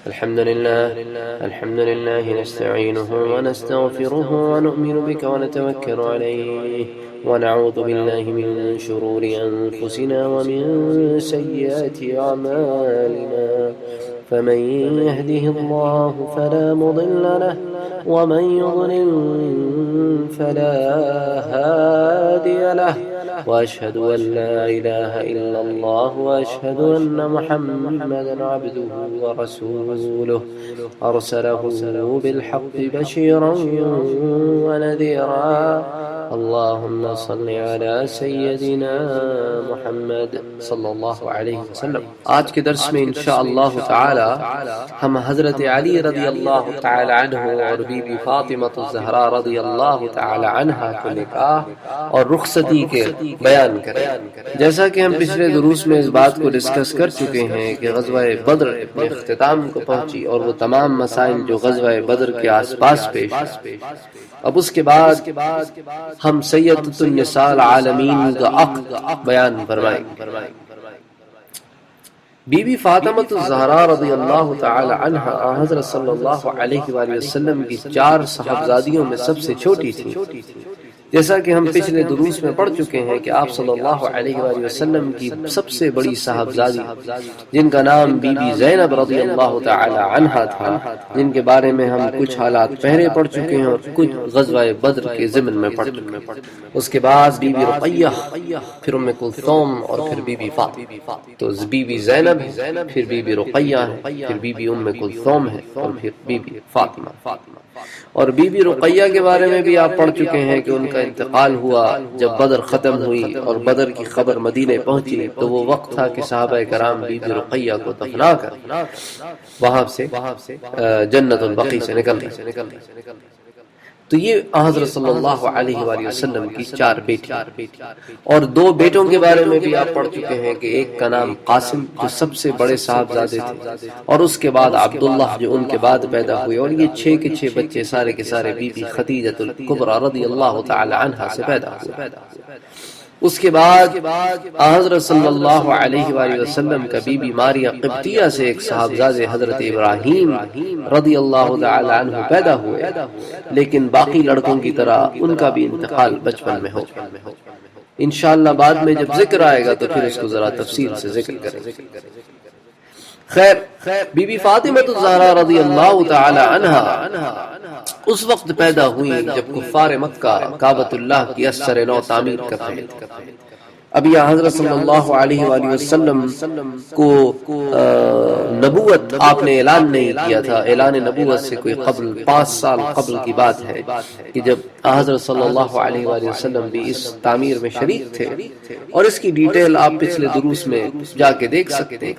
الحمد لله نستعينه ونستغفره ونؤمن بك ونتوكل عليه ونعوذ بالله من شرور أنفسنا ومن سيئات أعمالنا فمن يهده الله فلا مضل له ومن يضلل فلا هادي له وأشهد أن لا إله إلا الله وأشهد أن محمدا عبده ورسوله أرسله بالحق بشيرا ونذيرا اللهم صل على سيدنا محمد صلی اللہ علیہ وسلم۔ آج کے درس میں انشاءاللہ تعالی ہم حضرت علی رضی اللہ تعالی عنہ اور بی بی فاطمہ الزہرا رضی اللہ تعالی عنہا کے نکاح اور رخصتی کے بیان کریں۔ جیسا کہ ہم پچھلے دروس میں اس بات کو ڈسکس کر چکے ہیں کہ غزوہ بدر اپنے اختتام کو پہنچی اور وہ تمام مسائل جو غزوہ بدر کے آس پاس پیش ہیں، اب اس کے بعد ہم سیدۃ النساء العالمین کا عقد بیان فرمائیں گے۔ بی بی فاطمہ الزہرا رضی اللہ تعالی عنہا حضرت صلی اللہ علیہ وآلہ وسلم کی 4 صاحبزادیوں میں سب سے چھوٹی تھی۔ جیسا کہ ہم پچھلے دروس میں پڑھ چکے ہیں کہ آپ صلی اللہ علیہ وآلہ وسلم کی سب سے بڑی صاحبزادی جن کا نام بی بی زینب رضی اللہ تعالی عنہا تھا، جن کے بارے میں ہم کچھ حالات پہلے پڑھ چکے ہیں اور کچھ غزوہ بدر کے ضمن میں پڑھ چکے ہیں۔ اس کے بعد بی بی رقیہ، پھر ام کلثوم اور پھر بی بی فاطمہ۔ تو بی بی زینب ہے، پھر بی بی رقیہ ہے، پھر بی بی ام کلثوم ہے اور پھر بی بی فاطمہ۔ اور بی بی رقیہ کے بارے میں بھی آپ پڑھ چکے ہیں کہ ان کا انتقال ہوا جب بدر ختم ہوئی اور بدر کی خبر مدینے پہنچی، تو وہ وقت تھا کہ صحابہ کرام بی بی رقیہ کو دفنا کر وہاں سے جنت البقیع سے نکل گئے۔ تو یہ حضرت صلی اللہ علیہ وآلہ وسلم کی 4 بیٹی اور 2 بیٹوں کے بارے میں بھی آپ پڑھ چکے ہیں کہ ایک کا نام قاسم جو سب سے بڑے صاحبزادے تھے، اور اس کے بعد عبداللہ جو ان کے بعد پیدا ہوئے، اور یہ 6 کے 6 بچے سارے کے سارے بی بی خدیجہ الکبریٰ رضی اللہ تعالی عنہا سے پیدا ہوئے۔ اس کے بعد حضرت صلی اللہ علیہ وآلہ وسلم کا بی بی ماریہ قبطیہ سے ایک صاحبزادے حضرت ابراہیم رضی اللہ تعالی عنہ پیدا ہوئے، لیکن باقی لڑکوں کی طرح ان کا بھی انتقال بچپن میں ہو۔ انشاءاللہ بعد میں جب ذکر آئے گا تو پھر اس کو ذرا تفصیل سے ذکر کریں۔ خیر، بی بی فاطمہ الزہرا رضی اللہ تعالی عنہا اس وقت پیدا ہوئی جب کفار مکہ کعبۃ اللہ کی اثر نو تعمیر کر رہے تھے۔ اب یہ حضرت صلی اللہ علیہ وآلہ وسلم کو نبوت آپ نے اعلان نہیں کیا تھا۔ اعلان نبوت سے کوئی قبل 5 سال قبل کی بات ہے کہ جب حضرت صلی اللہ علیہ وآلہ وسلم بھی اس تعمیر میں شریک تھے، اور اس کی ڈیٹیل آپ پچھلے دروس میں جا کے دیکھ سکتے ہیں۔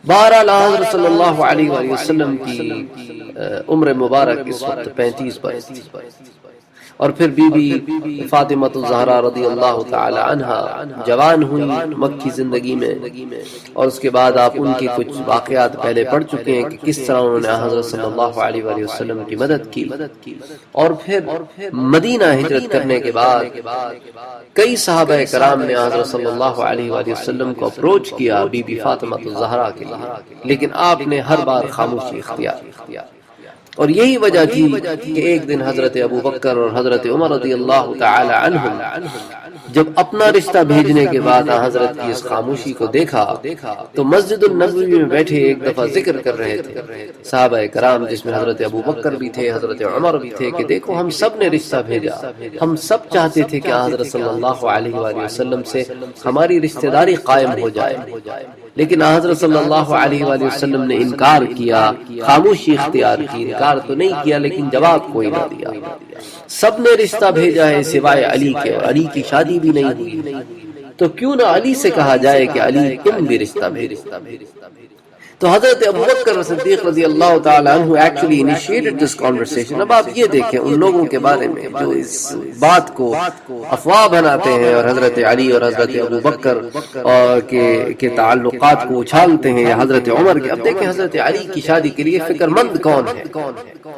بہرحال حضرت صلی اللہ علیہ وآلہ وسلم کی عمر مبارک اس وقت 35 برس تھی، اور پھر بی بی فاطمہ الزہرا رضی اللہ تعالی عنہا جوان ہوئی مکی زندگی میں، اور اس کے بعد آپ ان کی کچھ واقعات پہلے پڑھ چکے ہیں کہ کس طرح انہوں نے حضرت صلی اللہ علیہ وآلہ وسلم کی مدد کی۔ اور پھر مدینہ ہجرت کرنے کے بعد کئی صحابہ کرام نے حضرت صلی اللہ علیہ وآلہ وسلم کو اپروچ کیا بی بی فاطمہ الزہرا کے لیے، لیکن آپ نے ہر بار خاموشی اختیار کی۔ اور یہی وجہ تھی کہ ایک دن حضرت ابو بکر اور حضرت عمر رضی اللہ تعالی عنہم جب اپنا رشتہ بھیجنے کے بعد حضرت کی اس خاموشی کو دیکھا تو مسجد النبوی میں بیٹھے ایک دفعہ ذکر کر رہے تھے صحابہ کرام، جس میں حضرت ابو بکر بھی تھے، حضرت عمر بھی تھے، کہ دیکھو ہم سب نے رشتہ بھیجا، ہم سب چاہتے تھے کہ حضرت صلی اللہ علیہ وآلہ وسلم سے ہماری رشتہ داری قائم ہو جائے، لیکن حضرت صلی اللہ علیہ وآلہ وسلم نے انکار کیا، خاموشی اختیار کی، انکار تو نہیں کیا لیکن جواب کوئی نہ دیا۔ سب نے رشتہ بھیجا ہے سوائے علی کے، اور علی کی شادی بھی نہیں ہوئی، تو کیوں نہ علی سے کہا جائے کہ علی تم بھی رشتہ بھیجو۔ تو حضرت ابوبکر صدیق رضی اللہ تعالیٰ عنہ ایکچولی انیشیٹڈ دس کنورسیشن۔ اب آپ یہ دیکھیں ان لوگوں کے بارے میں جو اس بات کو افواہ بناتے ہیں اور حضرت علی اور حضرت ابوبکر کے تعلقات کو اچھالتے ہیں، یا حضرت عمر کے۔ اب دیکھیں حضرت علی کی شادی کے لیے فکر مند کون ہے؟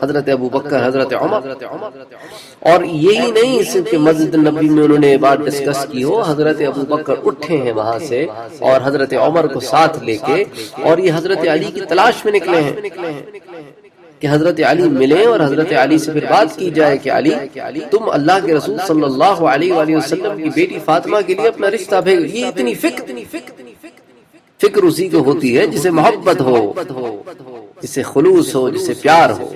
حضرت ابوبکر، حضرت عمر۔ اور یہی نہیں صرف کہ مسجد نبوی میں انہوں نے بات ڈسکس کی ہو، حضرت ابوبکر اٹھے ہیں وہاں سے اور حضرت عمر کو ساتھ لے کے، اور یہ حضرت حضرت علی کی تلاش میں نکلے ہیں کہ حضرت علی ملیں اور حضرت علی سے پھر بات کی جائے کہ علی تم اللہ کے رسول صلی اللہ علیہ وآلہ وسلم کی بیٹی فاطمہ کے لیے اپنا رشتہ بھیجو. یہ اتنی فکر اسی کو ہوتی ہے جسے محبت ہو، جسے خلوص ہو، جسے پیار ہو.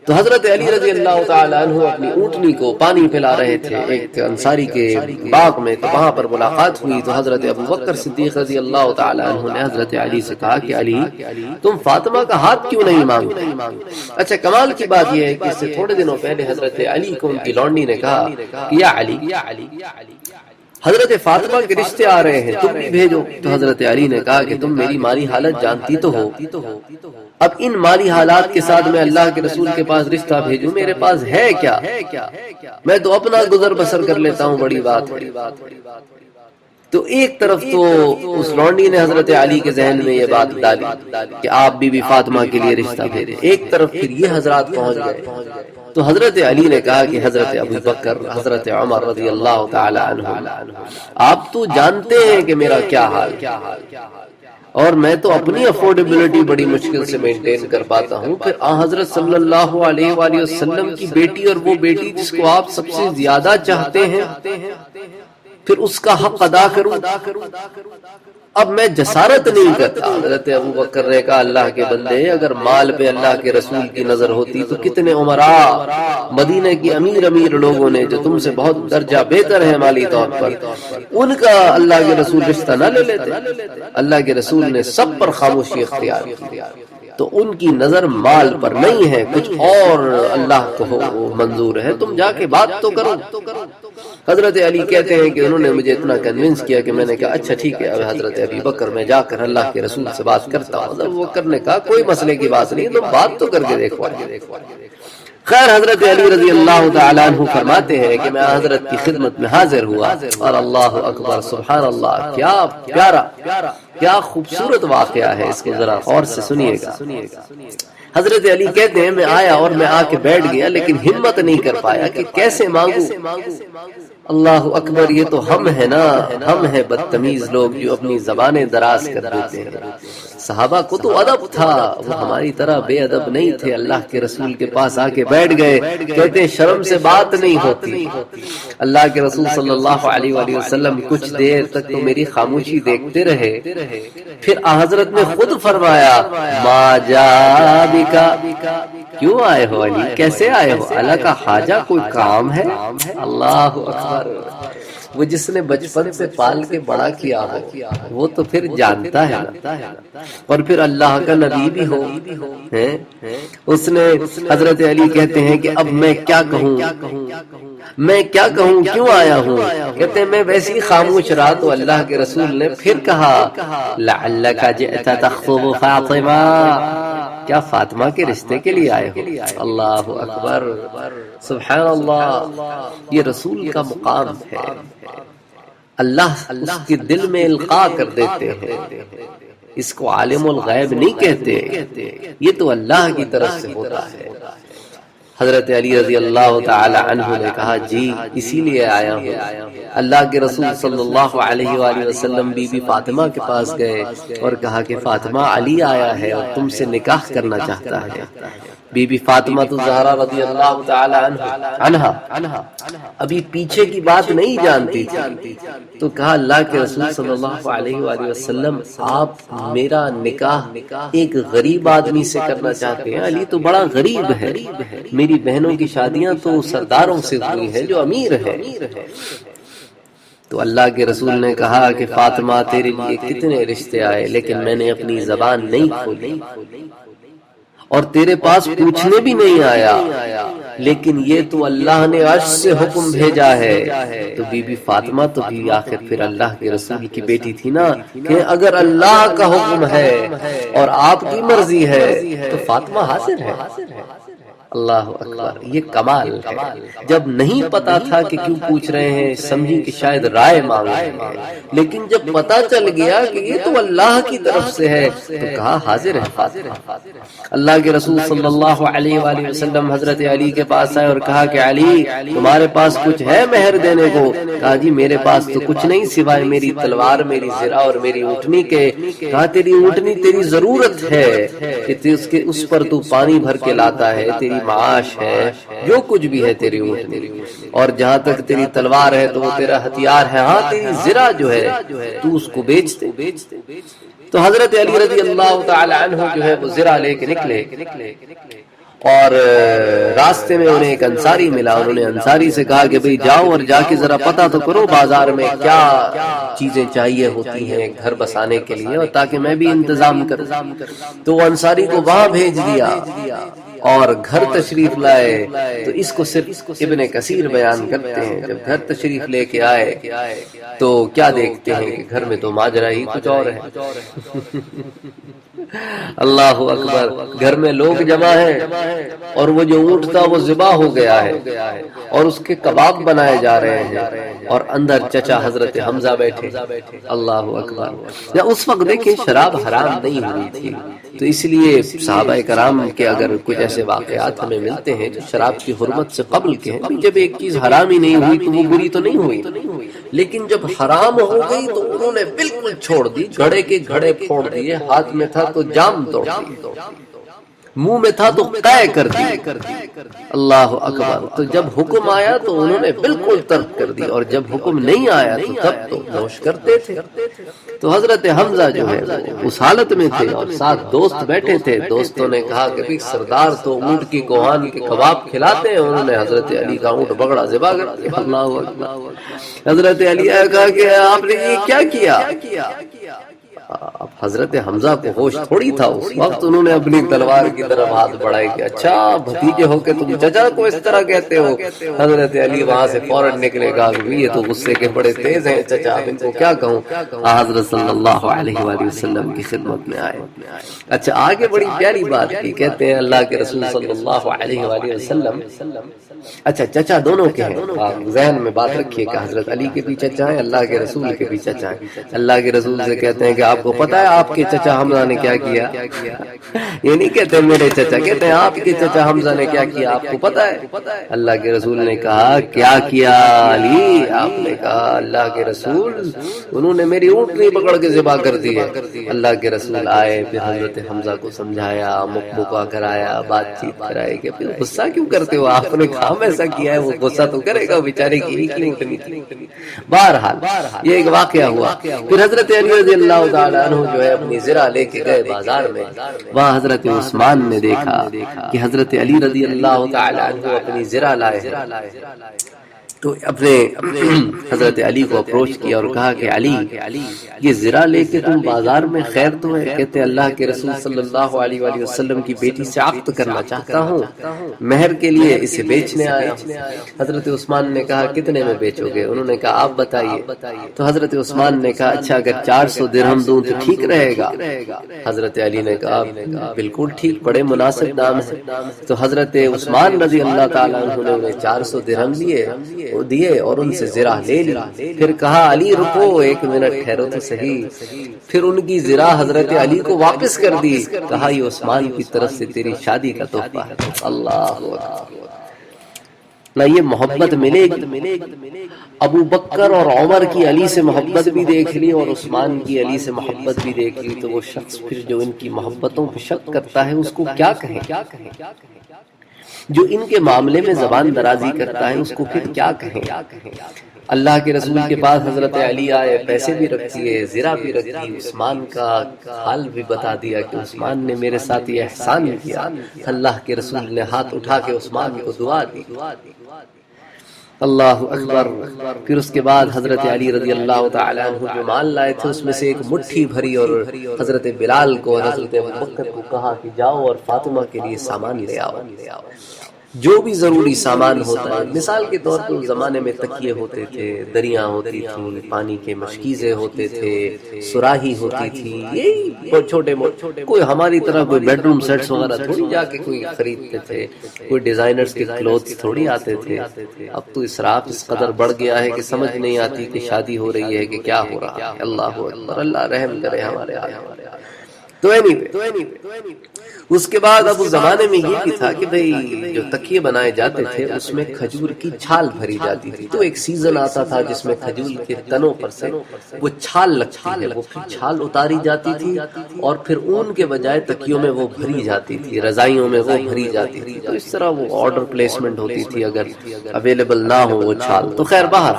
تو حضرت علی رضی اللہ تعالیٰ عنہ اپنی اونٹنی کو پانی پلا رہے تھے ایک انصاری کے باغ میں، تو وہاں پر ملاقات ہوئی. تو حضرت ابوبکر صدیق رضی اللہ تعالیٰ عنہ نے حضرت علی سے کہا کہ علی تم فاطمہ کا ہاتھ کیوں نہیں مانگتے؟ اچھا کمال کی بات یہ ہے کہ اس سے تھوڑے دنوں پہلے حضرت علی کو ان کی لونڈی نے کہا کہ یا علی حضرت فاطمہ کے رشتے آ رہے ہیں، تم بھی بھیجو. تو حضرت علی نے کہا کہ تم میری مالی حالت جانتی تو ہو، اب ان مالی حالات کے ساتھ میں اللہ کے رسول کے پاس رشتہ بھیجوں؟ میرے پاس ہے کیا؟ میں تو اپنا گزر بسر کر لیتا ہوں، بڑی بات ہے. تو ایک طرف تو اس لونڈی نے حضرت علی کے ذہن میں یہ بات ڈالی کہ آپ بی بی فاطمہ کے لیے رشتہ بھیجیں، ایک طرف پھر یہ حضرات پہنچ گئے. تو حضرت علی نے کہا کہ حضرت ابوبکر، حضرت عمر رضی اللہ تعالی عنہ، آپ تو جانتے ہیں کہ میرا کیا حال اور میں تو اپنی افورڈیبلٹی بڑی مشکل سے مینٹین کر پاتا ہوں، پھر حضرت صلی اللہ علیہ وآلہ وسلم کی بیٹی، اور وہ بیٹی جس کو آپ سب سے زیادہ چاہتے ہیں، پھر اس کا حق ادا کروں؟ اب میں جسارت نہیں کرتا. حضرت ابوبکر نے کہا اللہ کے بندے، اگر مال پہ اللہ کے رسول کی نظر ہوتی تو کتنے عمراء مدینہ کی امیر لوگوں نے جو تم سے بہت درجہ بہتر ہیں مالی طور پر، ان کا اللہ کے رسول رشتہ نہ لے لیتے. اللہ کے رسول نے سب پر خاموشی اختیار کی. تو ان کی نظر مال پر نہیں ہے، کچھ اور اللہ کو منظور ہے. تم جا کے بات تو کرو. حضرت علی کہتے ہیں کہ انہوں نے مجھے اتنا کنونس کیا کہ میں نے کہا اچھا ٹھیک ہے، اب حضرت ابی بکر میں جا کر اللہ کے رسول سے بات کرتا ہوں. حضرت بکر نے کہا کوئی مسئلے کی بات نہیں، تم بات تو کر کے دیکھو. خیر حضرت علی رضی اللہ تعالیٰ عنہ فرماتے ہیں کہ میں حضرت کی خدمت میں حاضر ہوا، اور اللہ اکبر سبحان اللہ، کیا پیارا کیا خوبصورت واقعہ ہے. اس کو ذرا غور سے سنیے گا. حضرت علی کہتے ہیں میں آیا اور میں آ کے بیٹھ گیا، لیکن ہمت نہیں کر پایا کہ کیسے مانگوں. اللہ اکبر، یہ تو ہم ہیں نا، ہم ہیں بدتمیز لوگ جو اپنی زبانیں دراز کر دیتے ہیں. صحابہ کو تو ادب تھا، وہ ہماری طرح بے ادب نہیں تھے. اللہ کے رسول کے پاس آ کے بیٹھ گئے، کہتے ہیں شرم سے بات نہیں ہوتی. اللہ کے رسول صلی اللہ علیہ وآلہ وسلم کچھ دیر تک تو میری خاموشی دیکھتے رہے، پھر حضرت نے خود فرمایا ما جا بکا، کیوں آئے ہو علی، کیسے آئے ہو؟ اللہ کا حاجہ کوئی کام ہے؟ اللہ اکبر. وہ جس نے بچپن سے پال کے بڑا کیا ہو وہ تو پھر جانتا ہے نا، اور پھر اللہ کا نبی بھی ہو. اس نے حضرت علی کہتے ہیں کہ اب میں کیا کہوں، میں کیا کہوں، کیوں آیا ہوں؟ کہتے ہیں میں ویسے ہی خاموش رہا تو اللہ کے رسول نے پھر کہا لعلک جئت تخطب فاطمہ، کیا فاطمہ کے رشتے کے لیے آئے ہو؟ اللہ اکبر سبحان اللہ. یہ رسول کا مقام ہے، اللہ اس کے دل میں القاء کر دیتے ہیں. اس کو عالم الغیب نہیں کہتے، یہ تو اللہ کی طرف سے ہوتا ہے. حضرت علی رضی اللہ تعالی عنہ نے کہا جی اسی لیے آیا ہوں. اللہ کے رسول صلی اللہ علیہ وآلہ وسلم بی بی فاطمہ کے پاس گئے اور کہا کہ فاطمہ علی آیا ہے اور تم سے نکاح کرنا چاہتا ہے. بی بی فاطمہ تو زہرا رضی اللہ تعالی عنہا ابھی پیچھے کی بات نہیں جانتی تھی، تو کہا اللہ کے رسول صلی اللہ علیہ وآلہ وسلم آپ میرا نکاح ایک غریب آدمی سے کرنا چاہتے ہیں؟ علی تو بڑا غریب ہے، میری بہنوں کی شادیاں تو سرداروں سے ہوئی ہیں جو امیر ہے. تو اللہ کے رسول نے کہا کہ فاطمہ تیرے لیے کتنے رشتے آئے، لیکن میں نے اپنی زبان نہیں کھولی اور تیرے پاس پوچھنے بھی نہیں آیا، لیکن یہ تو اللہ نے عرش سے حکم بھیجا ہے. تو بی بی فاطمہ تو بھی آخر پھر اللہ کے رسول کی بیٹی تھی نا، کہ اگر اللہ کا حکم ہے اور آپ کی مرضی ہے تو فاطمہ حاضر ہے. اللہ اکبر، یہ کمال ہے۔ جب نہیں پتا تھا کہ کیوں پوچھ رہے ہیں، سمجھی کہ شاید رائے مانگ رہے ہیں، لیکن جب پتا چل گیا کہ یہ تو اللہ کی طرف سے ہے تو کہا حاضر ہے فاتحہ۔ اللہ کے رسول صلی اللہ علیہ وآلہ وسلم حضرت علی کے پاس آئے اور کہا کہ علی تمہارے پاس کچھ ہے مہر دینے کو؟ کہا جی میرے پاس تو کچھ نہیں سوائے میری تلوار، میری زرہ اور میری اونٹنی کے۔ کہا تیری اونٹنی تیری ضرورت ہے کہ اس پر تو پانی بھر کے لاتا ہے، تیری معاش ہے، جو کچھ بھی ہے تیری اونٹنی، اور جہاں تک تیری تلوار ہے تو وہ تیرا ہتھیار ہے، ہاں تیری زرہ جو ہے تو اس کو بیچ دے۔ تو حضرت علی رضی اللہ تعالی عنہ جو ہے وہ زرہ لے کے نکلے، اور راستے میں انہیں ایک انصاری ملا۔ انہوں نے انصاری سے کہا کہ بھئی جاؤ اور جا کے ذرا پتہ تو کرو بازار میں کیا چیزیں چاہیے ہوتی ہیں گھر بسانے کے لیے، اور تاکہ میں بھی انتظام کروں۔ تو وہ انصاری کو وہاں بھیج دیا اور گھر تشریف لائے۔ تو اس کو صرف ابن کثیر بیان کرتے ہیں، جب گھر تشریف لے کے آئے تو کیا دیکھتے ہیں کہ گھر میں تو ماجرا ہی کچھ اور ہے۔ اللہ اکبر، گھر میں لوگ جمع ہیں اور وہ جو اونٹ تھا وہ ذبح ہو گیا ہے اور اس کے کباب بنائے جا رہے ہیں، اور اندر چچا حضرت حمزہ بیٹھے۔ اللہ اکبر، یا اس وقت دیکھیں شراب حرام نہیں ہوئی تھی، تو اس لیے صحابہ کرام کے اگر کچھ ایسے واقعات ہمیں ملتے ہیں جو شراب کی حرمت سے قبل کے ہیں، جب ایک چیز حرام ہی نہیں ہوئی تو وہ بری تو نہیں ہوئی، لیکن جب حرام ہو گئی تو انہوں نے بالکل چھوڑ دی، گھڑے کے گھڑے پھوڑ دیے، ہاتھ میں تھا تو جام توڑ دی، منہ میں تھا تو قے کر دی۔ اللہ اکبر، تو جب حکم آیا تو انہوں نے بالکل ترک کر دی، اور جب حکم نہیں آیا تو تب تو نوش کرتے تھے۔ تو حضرت حمزہ جو ہے اس حالت میں تھے اور ساتھ دوست بیٹھے تھے۔ دوستوں نے کہا کہ بھی سردار تو اونٹ کی کوہان کے کباب کھلاتے ہیں، انہوں نے حضرت علی کا اونٹ بگڑا ذبح کر دیا۔ اللہ اکبر، حضرت علی نے کہا کہ آپ نے یہ کیا کیا؟ اب حضرت حمزہ کو ہوش تھوڑی تھا اس وقت، انہوں نے اپنی تلوار کی طرف ہاتھ بڑھائے کہ اچھا بھتیجے ہو کے تم چچا کو اس طرح کہتے ہو۔ حضرت علی وہاں سے فوراً نکلے گا کہ یہ تو غصے کے بڑے تیز ہیں چچا، اب ان کو کیا کہوں۔ حضرت صلی اللہ علیہ وآلہ وسلم کی خدمت میں آئے۔ اچھا آگے بڑی پیاری بات کی، کہتے ہیں اللہ کے رسول صلی اللہ علیہ وآلہ وسلم، اچھا چچا دونوں کے ہیں، ذہن میں بات رکھیے کہ حضرت علی کے بھی چچا ہیں، اللہ کے رسول کے بھی چچا ہیں۔ اللہ کے رسول سے کہتے ہیں کہ آپ کو پتا ہے آپ کے چچا حمزہ نے کیا کیا؟ یہ نہیں کہتے میرے چچا، کہتے ہیں آپ کے چچا حمزہ نے کیا کیا، آپ کو پتا ہے؟ اللہ کے رسول نے کہا کیا کیا علی؟ آپ نے کہا اللہ کے رسول انہوں نے میری اونٹنی پکڑ کے ذبح کر دی ہے۔ اللہ کے رسول آئے، پھر حضرت حمزہ کو سمجھایا، مکمکا کرایا، بات چیت کرائی کہ پھر غصہ کیوں کرتے ہو؟ آپ نے کہا ایسا کیا ہے، وہ غصہ تو کرے گا، بیچارے کی ایک ہی اونٹنی تھی۔ بہرحال یہ ایک واقعہ ہوا۔ پھر حضرت علی رضی اللہ تعالیٰ عنہ جو ہے اپنی زرہ لے کے گئے بازار میں، وہاں حضرت عثمان نے دیکھا کہ حضرت علی رضی اللہ تعالیٰ عنہ اپنی زرہ لائے ہیں، تو اپنے حضرت علی کو اپروچ کیا اور کہا کہ علی یہ زرہ لے کے تم بازار میں خیر تو ہے؟ کہتے اللہ کے رسول صلی اللہ علیہ وآلہ وسلم کی بیٹی سے عقد کرنا چاہتا ہوں، مہر کے لیے اسے بیچنے آیا۔ حضرت عثمان نے کہا کتنے میں بیچو گے؟ انہوں نے کہا آپ بتائیے۔ تو حضرت عثمان نے کہا اچھا اگر 400 درہم دوں تو ٹھیک رہے گا؟ حضرت علی نے کہا بالکل ٹھیک، بڑے مناسب دام ہے۔ تو حضرت عثمان رضی اللہ تعالیٰ عنہ نے انہیں 400 درہم دیے اور ان سے زرہ لے لی۔ پھر کہا علی رکو ایک منٹ ٹھہرو تو صحیح۔ پھر ان کی زرہ حضرت علی کو واپس کر دی، کہا یہ عثمان کی طرف سے تیری شادی کا تحفہ ہے۔ اللہ نہ یہ محبت ملے گی۔ ابو بکر اور عمر کی علی سے محبت بھی دیکھ لی اور عثمان کی علی سے محبت بھی دیکھ لی، تو وہ شخص پھر جو ان کی محبتوں پہ شک کرتا ہے اس کو کیا کہیں؟ جو ان کے معاملے میں زبان درازی کرتا ہے اس کو پھر کیا کہیں؟ اللہ کے رسول کے پاس حضرت علی آئے، پیسے بھی رکھ دیے، زرہ بھی رکھ دی، عثمان کا حال بھی بتا دیا کہ عثمان نے میرے ساتھ یہ احسان کیا۔ اللہ کے رسول نے ہاتھ اٹھا کے عثمان کو دعا دی۔ اللہ اکبر۔ پھر اس کے بعد حضرت علی رضی اللہ تعالیٰ عنہ جو مال لائے تھے اس میں سے ایک مٹھی بھری اور حضرت بلال کو اور حضرت ابوبکر کو کہا کہ جاؤ اور فاطمہ کے لیے سامان لے آؤ۔ جو بھی ضروری سامان ہوتا ہے، مثال کے طور پر اس زمانے میں تکیے ہوتے تھے، دریاں ہوتی تھیں، پانی کے مشکیزیں ہوتے تھے، سراہی ہوتی تھی، یہی چھوٹے موٹے، کوئی ہماری طرح کوئی بیڈ روم سیٹس وغیرہ تھوڑی جا کے کوئی خریدتے تھے، کوئی ڈیزائنرز کے کلوتھس تھوڑی آتے تھے۔ اب تو اسراف اس قدر بڑھ گیا ہے کہ سمجھ نہیں آتی کہ شادی ہو رہی ہے کہ کیا ہو رہا ہے۔ اللہ اکبر، اللہ رحم کرے ہمارے آقا۔ تو اس کے بعد اب اس زمانے میں یہ بھی تھا کہ بھئی جو تکیے بنائے جاتے تھے اس میں کھجور کی چھال بھری جاتی تھی، تو ایک سیزن آتا تھا جس میں کھجور کے تنوں پر سے وہ چھال لگتی ہے، وہ پھر چھال اتاری جاتی تھی اور پھر اون کے بجائے تکیوں میں وہ بھری جاتی تھی، رضائیوں میں وہ بھری جاتی تھی۔ تو اس طرح وہ آرڈر پلیسمنٹ ہوتی تھی، اگر اویلیبل نہ ہو وہ چھال تو خیر باہر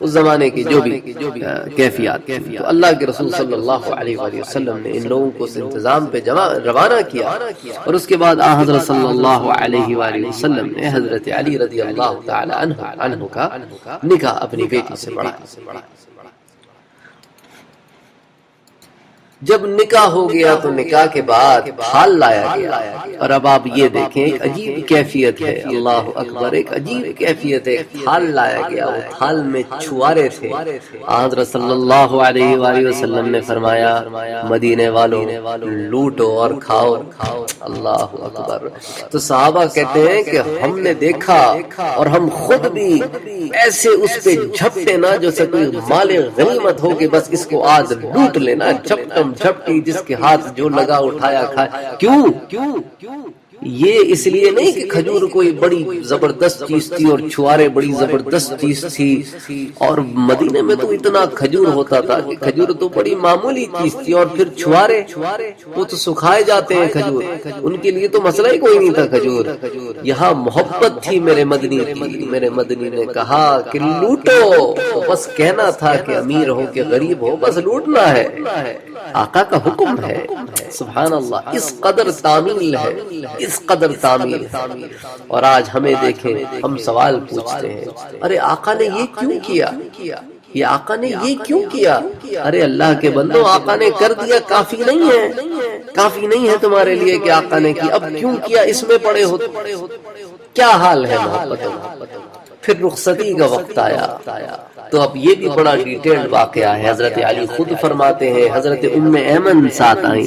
اس زمانے کی جو بھی کیفیات، تو اللہ کے رسول صلی اللہ علیہ وآلہ وسلم نے ان لوگوں کو اس انتظام پہ روانہ کیا، اور اس کے بعد حضرت صلی اللہ علیہ وآلہ وسلم نے حضرت علی رضی اللہ تعالی عنہ کا نکاح اپنی بیٹی سے پڑھایا۔ جب نکاح ہو گیا تو نکاح کے بعد تھال لایا گیا، اور اب آپ یہ دیکھیں ایک عجیب کیفیت ہے، اللہ اکبر، ایک عجیب کیفیت ہے۔ ایک تھال لایا گیا، وہ تھال میں چھوارے تھے۔ حضرت صلی اللہ علیہ وآلہ وسلم نے فرمایا مدینے والوں لوٹو اور کھاؤ، اللہ اکبر۔ تو صحابہ کہتے ہیں کہ ہم نے دیکھا اور ہم خود بھی ایسے اس پہ جھپٹے نا جیسے کوئی مال غنیمت ہو کہ بس اس کو آج لوٹ لینا، جھپٹی جس کے ہاتھ جو لگا اٹھایا کھایا۔ کیوں؟ یہ اس لیے نہیں کہ کھجور کوئی بڑی زبردست چیز تھی اور چھوارے بڑی زبردست چیز تھی، اور مدینے میں تو اتنا کھجور ہوتا تھا کہ کھجور تو بڑی معمولی چیز تھی، اور پھر چھوارے وہ تو سکھائے جاتے ہیں کھجور، ان کے لیے تو مسئلہ ہی کوئی نہیں تھا کھجور۔ یہاں محبت تھی میرے مدنی کی، میرے مدنی نے کہا کہ لوٹو، بس کہنا تھا کہ امیر ہو کہ غریب ہو بس لوٹنا ہے، آقا کا حکم ہے۔ سبحان اللہ، اس قدر تعمیل ہے، اس قدر تعمیل ہے۔ اور آج ہمیں دیکھیں، ہم سوال پوچھتے ہیں ارے آقا نے یہ کیوں کیا، یہ آقا نے یہ کیوں کیا؟ ارے اللہ کے بندو، آقا نے کر دیا کافی نہیں ہے، کافی نہیں ہے تمہارے لیے کہ آقا نے کی، اب کیوں کیا اس میں پڑے ہو؟ کیا حال ہے محبتوں؟ پھر رخصتی کا وقت آیا تو اب یہ بھی بڑا ڈیٹیلڈ واقعہ ہے۔ حضرت علی خود فرماتے ہیں حضرت ام ایمن ساتھ آئیں،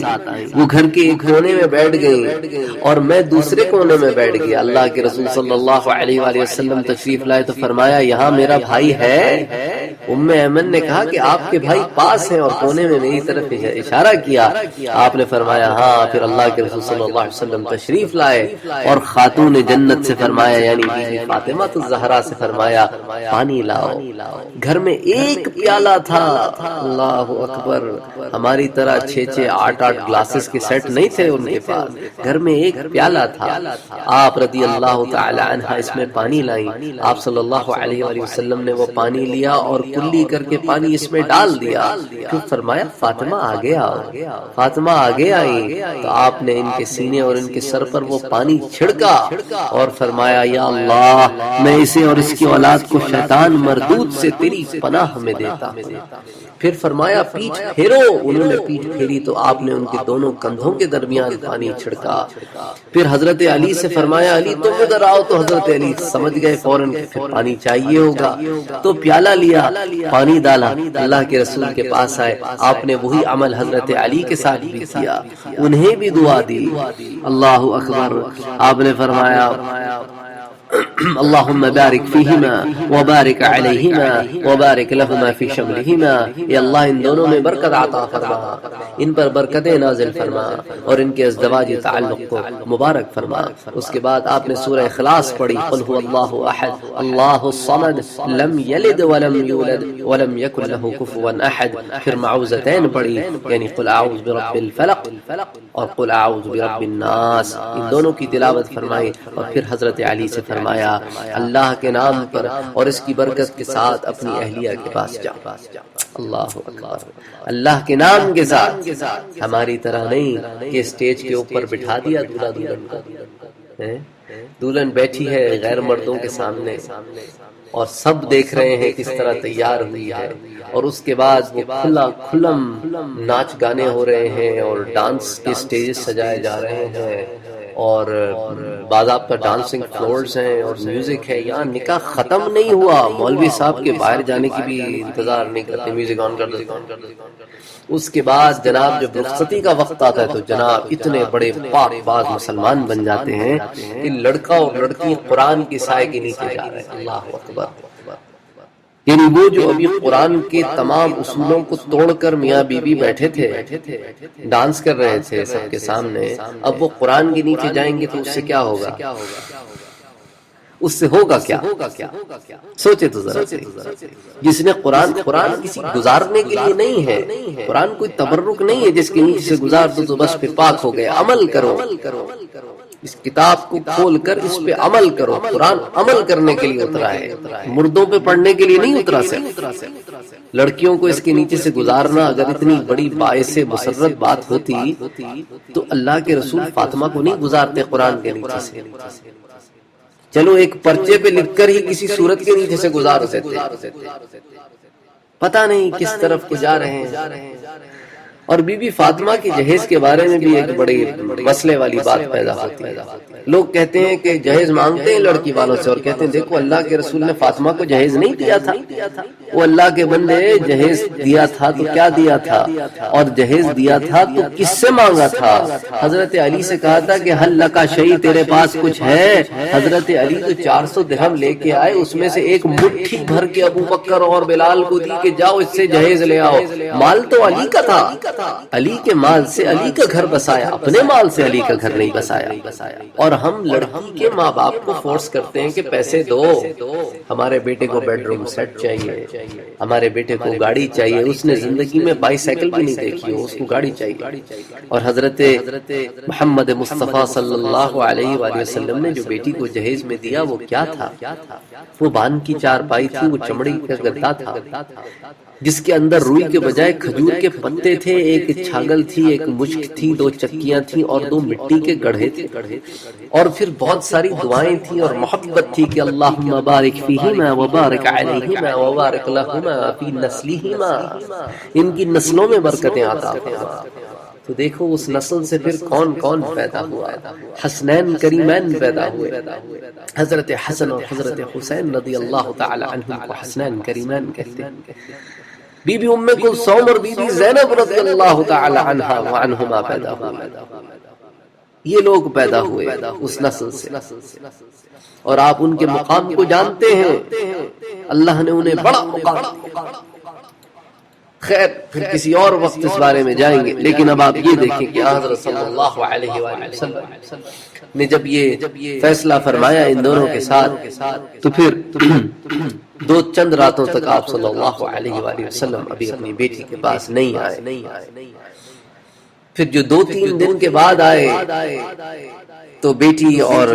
وہ گھر کے ایک کونے میں بیٹھ گئیں اور میں دوسرے کونے میں بیٹھ گیا۔ اللہ کے رسول صلی اللہ علیہ وآلہ وسلم تشریف لائے تو فرمایا یہاں میرا بھائی ہے؟ ام ایمن نے کہا کہ آپ کے بھائی پاس ہیں، اور کونے میں میری طرف اشارہ کیا۔ آپ نے فرمایا ہاں۔ پھر اللہ کے رسول صلی اللہ علیہ وسلم تشریف لائے اور خاتون جنت سے فرمایا یعنی بی فاطمہ الزہرا سے فرمایا پانی لاؤ۔ گھر میں ایک پیالہ تھا، اللہ اکبر، ہماری طرح 6-6 8-8 گلاسز کے سیٹ نہیں تھے ان کے پاس، گھر میں ایک پیالہ تھا۔ آپ رضی اللہ تعالی عنہ اس میں پانی لائیں، آپ صلی اللہ علیہ وآلہ وسلم نے وہ پانی لیا اور کلی کر کے پانی اس میں ڈال دیا، پھر فرمایا فاطمہ آگے آؤ، فاطمہ آگے آئیں۔ تو آپ نے ان کے سینے اور ان کے سر پر وہ پانی چھڑکا اور فرمایا یا اللہ میں اسے اور اس کی اولاد کو شیطان مردود سے تیری پناہ میں دیتا ہوں۔ پھر فرمایا پیٹھ پھیرو، انہوں نے پیٹھ پھیری تو آپ نے ان کے دونوں کندھوں کے درمیان پانی چھڑکا۔ پھر حضرت علی سے فرمایا علی تم ادھر آؤ، تو حضرت علی سمجھ گئے فوراً کہ پھر پانی چاہیے ہوگا، تو پیالہ لیا، پانی ڈالا، اللہ کے رسول کے پاس آئے، آپ نے وہی عمل حضرت علی کے ساتھ بھی کیا، انہیں بھی دعا دی، اللہ اکبر۔ آپ نے فرمایا اللہم بارک فیہما وبارک علیہما وبارک لہما فی شملہما، یا اللہ ان دونوں میں برکت عطا فرما، ان پر برکتیں نازل فرما اور ان کے ازدواجی تعلق کو مبارک فرما۔ اس کے بعد آپ نے سورہ اخلاص پڑھی، قل هو اللہ احد اللہ الصمد لم یلد ولم یولد ولم یکن لہ کفوا احد۔ پھر معوذتین پڑھی یعنی قل اعوذ برب الفلق اور قل اعوذ برب الناس، ان دونوں کی تلاوت فرمائی، اور پھر حضرت علی سے فرمایا اللہ کے نام پر اور اس کی برکت کے ساتھ اپنی اہلیہ کے پاس جا۔ اللہ اکبر، اللہ کے نام کے ساتھ، ہماری طرح نہیں کہ اسٹیج کے اوپر بٹھا دیا دولہا دلہن کو، دلہن بیٹھی ہے غیر مردوں کے سامنے اور سب دیکھ رہے ہیں کس طرح تیار ہوئی ہے، اور اس کے بعد وہ کھلم ناچ گانے ہو رہے ہیں اور ڈانس کے سٹیجز سجائے جا رہے ہیں، اور باضابطہ ڈانسنگ فلورز ہیں اور میوزک ہے. یہاں نکاح ختم نہیں ہوا، مولوی صاحب کے باہر جانے کی بھی انتظار نہیں کرتے، میوزک آن کر دیتے. اس کے بعد جناب جب رخصتی کا وقت آتا ہے تو جناب اتنے بڑے پاک باز مسلمان بن جاتے ہیں کہ لڑکا اور لڑکی قرآن کی سائے کے نیچے جا رہے ہیں. اللہ اکبر. یعنی وہ جو ابھی قرآن کے تمام اصولوں کو توڑ کر میاں بیوی بیٹھے تھے، ڈانس کر رہے تھے سب کے سامنے، اب وہ قرآن کے نیچے جائیں گے تو اس سے کیا ہوگا؟ اس سے ہوگا کیا؟ سوچے تو ذرا. جس نے قرآن کسی گزارنے کے لیے نہیں ہے، قرآن کوئی تبرک نہیں ہے جس کے نیچے سے گزار دو تو بس پھر پاک ہو گیا. عمل کرو، اس کتاب کو کھول کر اس پہ عمل کرو. قرآن عمل کرنے کے لیے اترا ہے، مردوں پہ پڑھنے کے لیے نہیں اترا. سے لڑکیوں کو اس کے نیچے سے گزارنا اگر اتنی بڑی باعث مسرت بات ہوتی تو اللہ کے رسول فاطمہ کو نہیں گزارتے قرآن کے نیچے سے. چلو ایک پرچے پہ لکھ کر ہی کسی صورت کے نیچے سے گزار دیتے. پتہ نہیں کس طرف کو جا رہے ہیں. اور بی بی فاطمہ کی جہیز کے بارے میں بھی ایک بڑی مسئلے والی بات پیدا ہوتی ہے. لوگ کہتے ہیں کہ جہیز مانگتے ہیں لڑکی والوں سے اور کہتے ہیں دیکھو اللہ کے رسول نے فاطمہ کو جہیز نہیں دیا تھا. وہ اللہ کے بندے جہیز دیا تھا تو کیا دیا تھا، اور جہیز دیا تھا تو کس سے مانگا تھا؟ حضرت علی سے کہا تھا کہ حل لکا شیء، تیرے پاس کچھ ہے؟ حضرت علی تو 400 درہم لے کے آئے، اس میں سے ایک مٹھی بھر کے ابو بکر اور بلال کو دی کہ جاؤ اس سے جہیز لے آؤ. مال تو علی کا تھا، علی کے مال سے علی کا گھر بسایا، اپنے مال سے علی کا گھر نہیں بسایا. اور ہم لڑکی کے ماں باپ کو فورس کرتے ہیں کہ پیسے دو، ہمارے بیٹے کو بیڈ روم سیٹ چاہیے، ہمارے بیٹے کو گاڑی چاہیے. اس نے زندگی میں بائی سائیکل بھی نہیں دیکھی ہو، اس کو گاڑی چاہیے. اور حضرت محمد مصطفیٰ صلی اللہ علیہ وآلہ وسلم نے جو بیٹی کو جہیز میں دیا وہ کیا تھا؟ وہ بان کی چارپائی تھی، وہ چمڑی کا گدا تھا جس کے اندر روئی کے بجائے کھجور کے پتے تھے، ایک چھاگل تھی، ایک مشک تھی، 2 چکیاں تھیں اور 2 مٹی کے گڑھے تھے. اور پھر بہت ساری دعائیں تھیں اور محبت تھی کہ اللہم بارک فیہما وبارک علیہما وبارک لہما فی نسلہما، ان کی نسلوں میں برکتیں عطا فرما. تو دیکھو اس نسل سے پھر کون کون پیدا ہوا. حسنین کریمین پیدا ہوئے، حضرت حسن اور حضرت حسین رضی اللہ تعالی عنہم کو حسنین کریمین کہتے ہیں. بی بی ام کلثوم اور بی بی زینب رضی اللہ تعالی عنہا وعنہما پیدا ہوئے. یہ لوگ پیدا ہوئے اس نسل سے، اور آپ ان کے مقام کو جانتے ہیں. اللہ نے انہیں بڑا مقام دیا. خیر پھر کسی اور وقت اس بارے میں جائیں گے، لیکن اب آپ یہ دیکھیں کہ حضرت صلی اللہ علیہ وآلہ وسلم نے جب یہ فیصلہ فرمایا ان دونوں کے ساتھ تو پھر 2 راتوں تک آپ صلی اللہ علیہ وآلہ وسلم ابھی اپنی بیٹی کے پاس نہیں آئے. پھر جو 2-3 دن کے بعد آئے تو بیٹی اور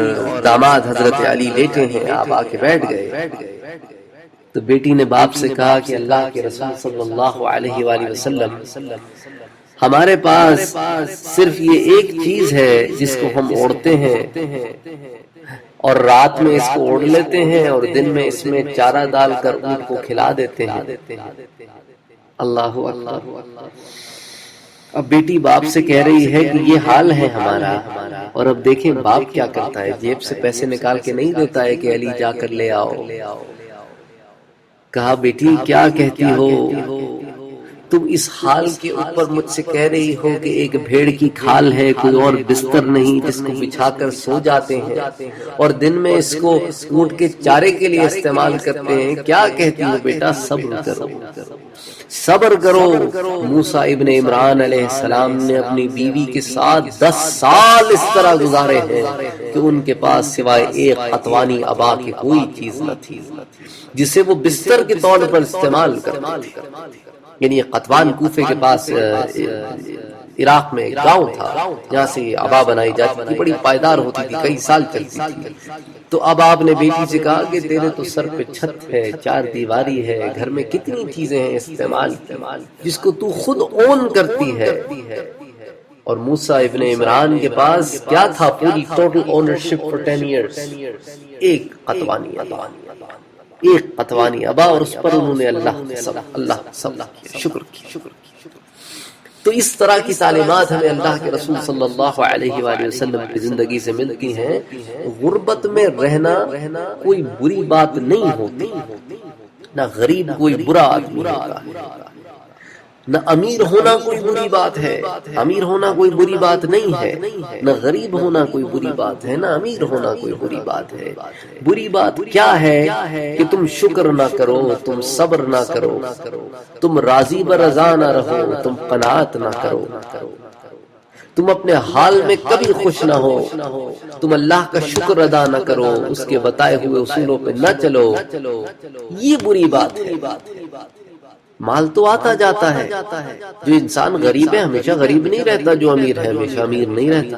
داماد حضرت علی لیٹے ہیں، آپ آ کے بیٹھ گئے. تو بیٹی نے باپ سے کہا کہ اللہ کے رسول صلی اللہ علیہ وآلہ وسلم، ہمارے پاس صرف یہ ایک چیز ہے جس کو ہم اوڑھتے ہیں اور رات میں اس کو اوڑھ لیتے ہیں اور دن میں اس میں چارہ ڈال کر اونٹ کو کھلا دیتے ہیں. اللہ اکبر. اب بیٹی باپ سے کہہ رہی ہے کہ یہ حال ہے ہمارا. اور اب دیکھیں باپ کیا کرتا ہے، جیب سے پیسے نکال کے نہیں دیتا ہے کہ علی جا کر لے آؤ. کہا بیٹی کیا کہتی ہو تم؟ اس حال کے اوپر مجھ سے کہہ رہی ہو کہ ایک بھیڑ کی کھال ہے، کوئی اور بستر نہیں جس کو بچھا کر سو جاتے ہیں، اور دن میں اس کو اونٹ کے چارے کے لیے استعمال کرتے ہیں. کیا کہتی ہو بیٹا؟ صبر کرو، صبر کرو. موسیٰ ابن عمران علیہ السلام نے اپنی بیوی کے ساتھ 10 سال اس طرح گزارے ہیں کہ ان کے پاس سوائے ایک قطوانی ابا کی کوئی چیز نہ تھی جسے وہ بستر کے طور پر استعمال کرتے تھے. یعنی قطوان کوفے کے پاس عراق میں ایک گاؤں تھا جہاں سے ابا بنائی جاتی تھی، بڑی پائیدار ہوتی تھی، کئی سال چلتی تھی. تو اب آپ نے بیٹی سے کہا کہ تیرے تو سر پہ چھت ہے، 4 دیواری ہے، گھر میں کتنی چیزیں ہیں استعمال جس کو تو خود اون کرتی ہے. اور موسیٰ ابن عمران کے پاس کیا تھا؟ پوری ٹوٹل اونرشپ فور 10 ایئرز، ایک قطوانی ابا، ایک قطوانی ابا. اور اس پر انہوں نے اللہ شکر کیا. تو اس طرح کی تعلیمات ہمیں اللہ کے رسول صلی اللہ علیہ وآلہ وسلم کی زندگی سے ملتی ہیں۔ غربت میں رہنا کوئی بری بات نہیں ہوتی، نہ غریب کوئی برا آدمی ہوتا ہے، نہ امیر ہونا کوئی بری بات ہے، امیر ہونا کوئی بری بات نہیں ہے، نہ غریب ہونا کوئی بری بات ہے، نہ امیر ہونا کوئی بری بات ہے۔ بری بات کیا ہے کہ تم شکر نہ کرو، تم صبر نہ کرو، تم راضی برضا نہ رہو، تم قناعت نہ کرو، تم اپنے حال میں کبھی خوش نہ ہو، تم اللہ کا شکر ادا نہ کرو، اس کے بتائے ہوئے اصولوں پہ نہ چلو، یہ بری بات ہے۔ مال تو آتا جاتا ہے، جو انسان غریب ہے ہمیشہ غریب نہیں رہتا، جو امیر ہے ہمیشہ امیر نہیں رہتا۔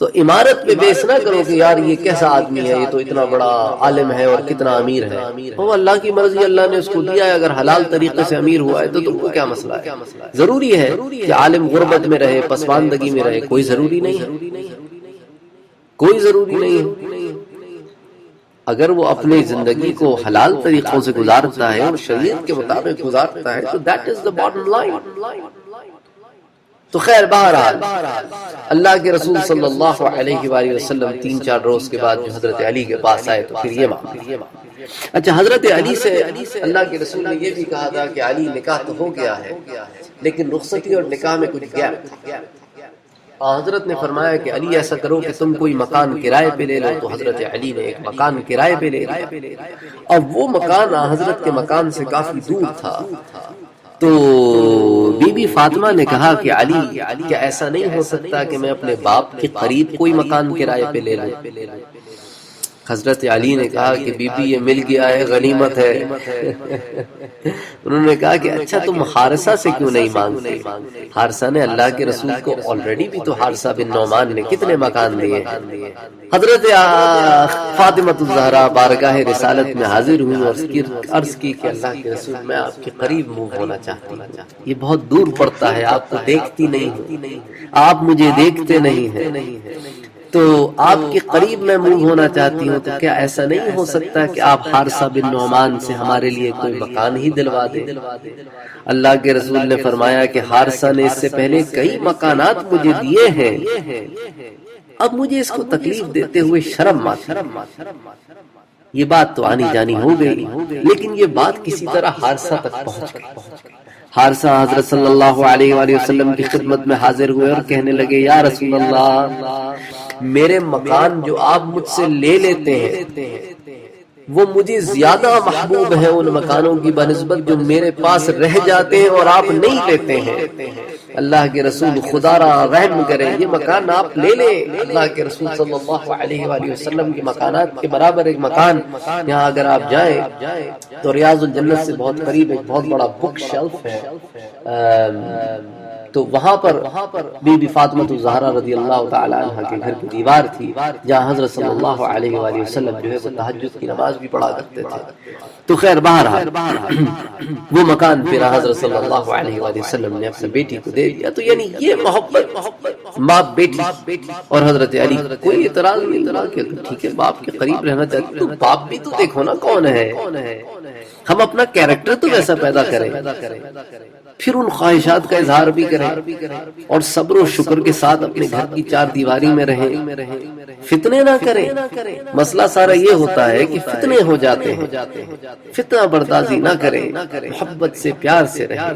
تو عمارت پہ بیس نہ کرو کہ یار یہ کیسا آدمی ہے، یہ تو اتنا بڑا عالم ہے اور کتنا امیر ہے۔ وہ اللہ کی مرضی، اللہ نے اس کو دیا ہے، اگر حلال طریقے سے امیر ہوا ہے تو تم کو کیا مسئلہ ہے؟ ضروری ہے کہ عالم غربت میں رہے، پسماندگی میں رہے، کوئی ضروری نہیں ہے، کوئی ضروری نہیں ہے۔ اگر وہ اپنی زندگی کو حلال طریقوں سے گزارتا ہے اور شریعت کے مطابق گزارتا ہے تو that is the bottom line۔ تو خیر بہرحال اللہ کے رسول صلی اللہ علیہ وآلہ وسلم 3-4 روز کے بعد جو حضرت علی کے پاس آئے تو پھر یہ معاملہ۔ اچھا، حضرت علی سے اللہ کے رسول نے یہ بھی کہا تھا کہ علی نکاح تو ہو گیا ہے لیکن رخصتی اور نکاح میں کچھ گیپ تھا۔ حضرت نے فرمایا کہ علی ایسا کرو کہ تم کوئی مکان کرائے پہ لے لو، تو حضرت علی نے ایک مکان کرائے پہ لے لیا۔ اور وہ مکان حضرت کے مکان سے کافی دور تھا، تو بی بی فاطمہ نے کہا کہ علی کیا ایسا نہیں ہو سکتا کہ میں اپنے باپ کے قریب کوئی مکان کرائے پہ لے لوں؟ حضرت علی نے کہا کہ بی بی یہ مل گیا ہے، غنیمت ہے۔ انہوں نے کہا کہ اچھا تم حارثہ سے کیوں نہیں مانگتے؟ حارثہ نے اللہ کے رسول کو آلریڈی بھی تو حارثہ بن نعمان نے کتنے مکان دیے ہیں۔ حضرت فاطمہ الزہرا بارگاہ رسالت میں حاضر ہوئی اور عرض کی کہ اللہ کے رسول میں آپ کے قریب موو ہونا چاہتی ہوں، یہ بہت دور پڑتا ہے، آپ کو دیکھتی نہیں ہوں، آپ مجھے دیکھتے نہیں ہیں، تو آپ کے قریب میں موو ہونا چاہتی ہوں، تو کیا ایسا نہیں ہو سکتا کہ آپ حارثہ بن نعمان سے ہمارے لیے کوئی مکان ہی دلوا دیں؟ اللہ کے رسول نے فرمایا کہ حارثہ نے اس سے پہلے کئی مکانات مجھے دیے ہیں، اب مجھے اس کو تکلیف دیتے ہوئے شرم آتی۔ یہ بات تو آنی جانی ہو گئی، لیکن یہ بات کسی طرح حارثہ تک پہنچ گئی۔ حارثہ حضرت صلی اللہ علیہ وآلہ وسلم کی خدمت میں حاضر ہوئے اور کہنے لگے یا رسول اللہ، میرے مکان جو آپ مجھ سے لے لیتے ہیں وہ مجھے زیادہ محبوب ہیں ان مکانوں کی بنسبت جو میرے پاس رہ جاتے ہیں اور آپ نہیں لیتے ہیں۔ اللہ کے رسول خدا را رحم کریں، یہ مکان آپ لے لیں۔ اللہ کے رسول صلی اللہ علیہ وآلہ وسلم کے مکانات کے برابر ایک مکان یہاں اگر آپ جائیں تو ریاض الجنت سے بہت قریب ایک بہت بڑا بک شیلف ہے، تو وہاں پر بی بی فاطمہ الزہرا رضی اللہ تعالی عنہ کے گھر کی دیوار تھی جہاں حضرت صلی اللہ علیہ وآلہ وسلم جو ہے وہ تہجد کی نماز بھی پڑھا کرتے تھے۔ تو خیر بہرحال وہ مکان پھر حضرت صلی اللہ علیہ وآلہ وسلم نے اپنی بیٹی کو دے دیا۔ تو یعنی یہ محبت باپ بیٹی اور حضرت علی کوئی اعتراض نہیں تھا کہ ٹھیک ہے باپ کے قریب رہنا چاہتے تو باپ بھی تو دیکھو نا کون ہے، ہم اپنا کیریکٹر تو ویسا پیدا کریں، پھر ان خواہشات کا اظہار بھی کریں اور صبر و شکر کے ساتھ اپنے گھر کی چار دیواری میں رہیں، فتنے نہ کریں۔ مسئلہ سارا یہ ہوتا ہے کہ فتنے ہو جاتے ہیں، فتنہ بردازی نہ کریں، محبت سے پیار سے رہیں۔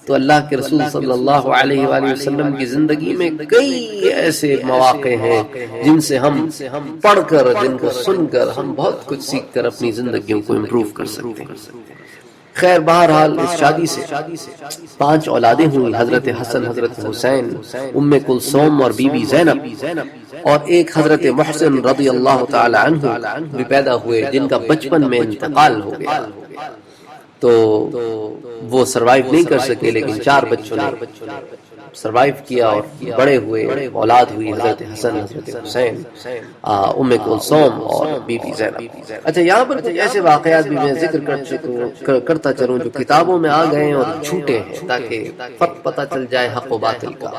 تو اللہ کے رسول صلی اللہ علیہ وآلہ وسلم کی زندگی میں کئی ایسے مواقع ہیں جن سے ہم پڑھ کر، جن کو سن کر ہم بہت کچھ سیکھ کر اپنی زندگیوں کو امپروو کر سکتے ہیں۔ خیر بہرحال اس شادی سے 5 اولادیں ہوئی، حضرت حسن، حضرت حسین، ام کلثوم اور بی بی زینب، اور ایک حضرت محسن رضی اللہ تعالی عنہ بھی پیدا ہوئے جن کا بچپن میں انتقال ہو گیا، تو وہ سروائیو نہیں کر سکے، لیکن 4 بچوں نے سروائیو کیا اور بڑے ہوئے، اولاد ہوئی حضرت حسن، حضرت حسین، ام کلثوم اور بی بی زینب۔ اچھا یہاں پر کچھ ایسے واقعات بھی میں ذکر کرتا چلوں جو کتابوں میں آ گئے ہیں اور جھوٹے ہیں، تاکہ فرق پتہ چل جائے حق و باطل کا۔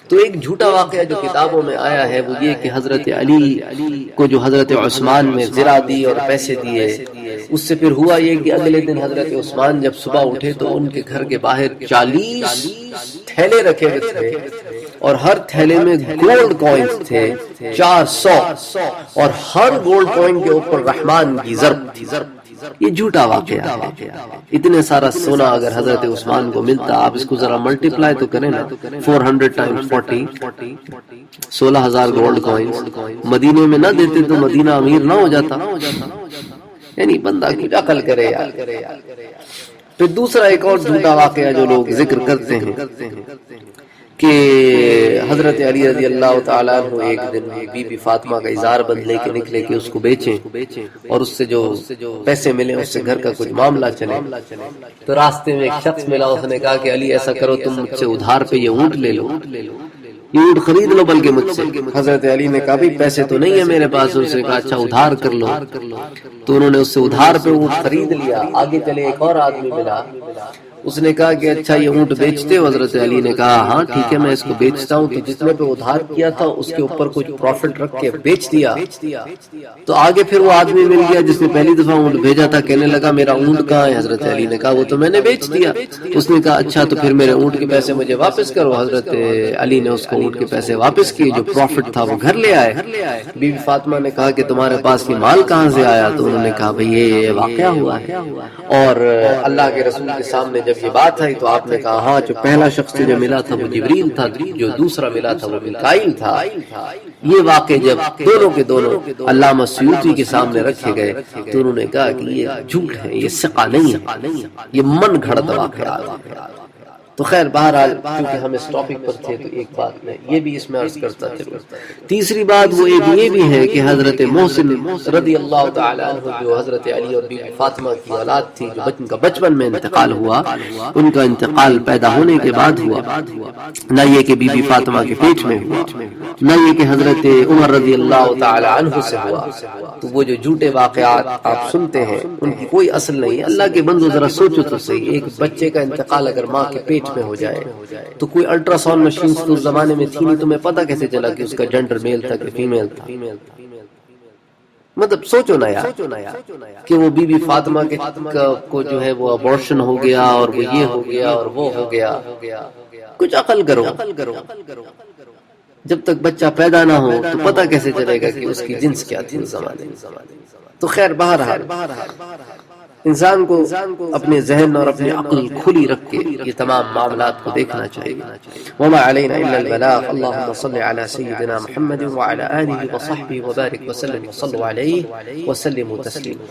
تو ایک جھوٹا واقعہ جو کتابوں میں آیا ہے وہ یہ کہ حضرت علی کو جو حضرت عثمان میں زرہ دی اور پیسے دیے، اس سے پھر ہوا یہ کہ اگلے دن حضرت عثمان جب صبح اٹھے تو ان کے گھر کے باہر 40 تھیلے رکھے ہوئے تھے اور ہر تھیلے میں گولڈ کوئنز تھے 400، اور ہر گولڈ کوئن کے اوپر رحمان کی ضرب تھی۔ یہ جھوٹا واقعہ ہے۔ اتنے سارا سونا اگر حضرت عثمان کو ملتا، آپ اس کو ذرا ملٹیپلائی تو کریں نا، 400 ٹائمز 40، 16,000 گولڈ کوئنز مدینے میں نہ دیتے تو مدینہ امیر نہ ہو جاتا؟ یعنی بندہ کی عقل کرے یار۔ پھر دوسرا ایک اور جھوٹا واقعہ جو لوگ ذکر کرتے ہیں کہ حضرت علی رضی اللہ تعالیٰ عنہ ایک دن بی بی فاطمہ کا اظہار بند لے کے نکلے کہ اس کو بیچیں اور اس سے جو پیسے ملے اس سے گھر کا کچھ معاملہ چلے۔ تو راستے میں ایک شخص ملا، اس نے کہا کہ علی ایسا کرو تم مجھ سے ادھار پہ یہ اونٹ لے لو، یہ اونٹ خرید لو بلکہ مجھ سے۔ حضرت علی نے کہا بھی پیسے تو نہیں ہے میرے پاس، ان سے کہا اچھا ادھار کر لو۔ تو انہوں نے اس سے ادھار پہ اونٹ خرید لیا۔ آگے چلے ایک اور آدمی ملا، اس نے کہا کہ اچھا یہ اونٹ بیچتے ہو؟ حضرت علی نے کہا ہاں ٹھیک ہے میں اس کو بیچتا ہوں۔ تو جتنے پہ ادھار کیا تھا اس کے اوپر کچھ پروفٹ رکھ کے بیچ دیا۔ تو آگے پھر وہ آدمی مل گیا جس نے پہلی دفعہ اونٹ بھیجا تھا، کہنے لگا میرا اونٹ کہاں ہے؟ حضرت علی نے کہا وہ تو میں نے بیچ دیا۔ اس نے کہا اچھا تو پھر میرے اونٹ کے پیسے مجھے واپس کرو۔ حضرت علی نے اس کو اونٹ کے پیسے واپس کیے، جو پروفٹ تھا وہ گھر لے آئے۔ بی بی فاطمہ نے کہا کہ تمہارے پاس یہ مال کہاں سے آیا؟ تو انہوں نے کہا بھئی یہ واقعہ ہوا ہے، اور اللہ کے رسول کے سامنے جب یہ بات آئی تو آپ نے کہا ہاں جو پہلا شخص جو ملا تھا وہ جبریل تھا، جو دوسرا ملا تھا وہ میکائیل تھا۔ یہ واقعے جب دونوں کے دونوں علامہ سیوطی کے سامنے رکھے گئے تو انہوں نے کہا کہ یہ جھوٹ ہے، یہ ثقہ نہیں ہے، یہ من گھڑت واقعات ہے۔ تو خیر بہرحال کیونکہ ہم اس ٹاپک پر تھے تو ایک بات میں یہ بھی اس میں عرض کرتا چلوں۔ تیسری بات وہ ایک یہ بھی ہے کہ حضرت محسن رضی اللہ تعالیٰ عنہ جو حضرت علی اور بی بی فاطمہ کی اولاد تھی، جو ان کا بچپن میں انتقال ہوا، ان کا انتقال پیدا ہونے کے بعد ہوا، نہ یہ کہ بی بی فاطمہ کے پیٹ میں ہوا، نہ یہ کہ حضرت عمر رضی اللہ تعالیٰ عنہ سے ہوا۔ تو وہ جو جھوٹے واقعات آپ سنتے ہیں ان کی کوئی اصل نہیں ہے۔ اللہ کے بندو ذرا سوچو تو صحیح، ایک بچے کا انتقال اگر ماں کے پیٹ میں ہو جائے تو کوئی الٹرا ساؤنڈ مشینز تو اس زمانے میں تھی نہیں، تمہیں پتہ کیسے چلا کہ اس کا جنڈر میل تھا کہ فیمیل تھا؟ مطلب سوچو نا یار کہ وہ بی بی فاطمہ کو جو ہے وہ ابورشن ہو گیا اور وہ یہ ہو گیا اور وہ ہو گیا۔ کچھ عقل کرو، جب تک بچہ پیدا نہ ہو تو پتہ کیسے چلے گا کہ اس کی جنس کیا تھی اس زمانے میں؟ تو خیر بہرحال انسان کو اپنے ذہن اور اپنی عقل کھلی رکھ کے یہ تمام معاملات کو دیکھنا چاہیے۔ وما علینا الا البلاغ۔ اللهم صل على سيدنا محمد وعلى آله وصحبه وبارك وسلم وصلوا عليه وسلموا تسليما۔